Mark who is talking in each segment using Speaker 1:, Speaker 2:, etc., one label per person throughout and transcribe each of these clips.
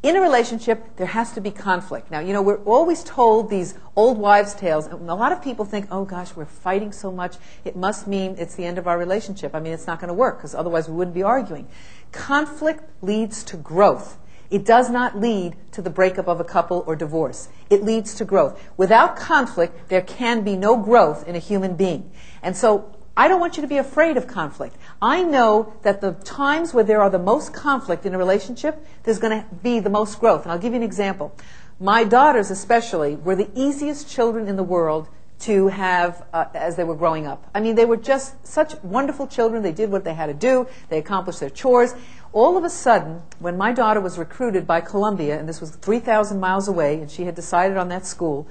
Speaker 1: In a relationship, there has to be conflict. Now, you know, we're always told these old wives' tales, and a lot of people think, oh gosh, we're fighting so much, it must mean it's the end of our relationship. I mean, it's not going to work, because otherwise we wouldn't be arguing. Conflict leads to growth. It does not lead to the breakup of a couple or divorce. It leads to growth. Without conflict, there can be no growth in a human being. And so, I don't want you to be afraid of conflict. I know that the times where there are the most conflict in a relationship, there's going to be the most growth. And I'll give you an example. My daughters especially were the easiest children in the world to have as they were growing up. I mean, they were just such wonderful children. They did what they had to do. They accomplished their chores. All of a sudden, when my daughter was recruited by Columbia, and this was 3,000 miles away, and she had decided on that school,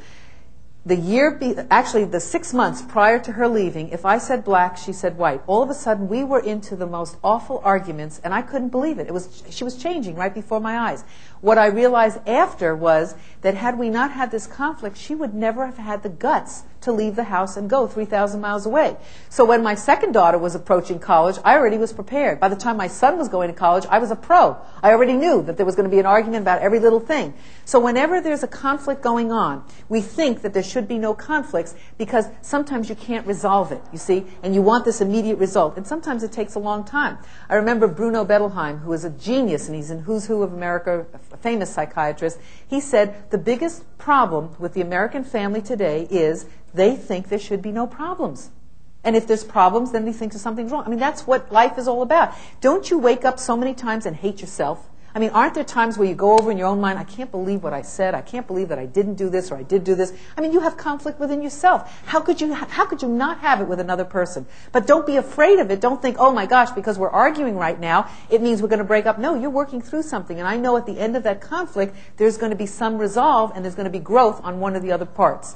Speaker 1: actually the 6 months prior to her leaving, if I said black, she said white. All of a sudden, we were into the most awful arguments, and I couldn't believe it. She was changing right before my eyes. What I realized after was that had we not had this conflict, she would never have had the guts to leave the house and go 3,000 miles away. So when my second daughter was approaching college, I already was prepared. By the time my son was going to college, I was a pro. I already knew that there was going to be an argument about every little thing. So whenever there's a conflict going on, we think that there should be no conflicts because sometimes you can't resolve it, you see, and you want this immediate result. And sometimes it takes a long time. I remember Bruno Bettelheim, who is a genius, and he's in Who's Who of America, a famous psychiatrist. He said the biggest problem with the American family today is they think there should be no problems. And if there's problems, then they think there's something wrong. I mean, that's what life is all about. Don't you wake up so many times and hate yourself? I mean, aren't there times where you go over in your own mind, I can't believe what I said, I can't believe that I didn't do this or I did do this. I mean, you have conflict within yourself. How could you not have it with another person? But don't be afraid of it. Don't think, oh my gosh, because we're arguing right now, it means we're going to break up. No, you're working through something. And I know at the end of that conflict, there's going to be some resolve and there's going to be growth on one of the other parts.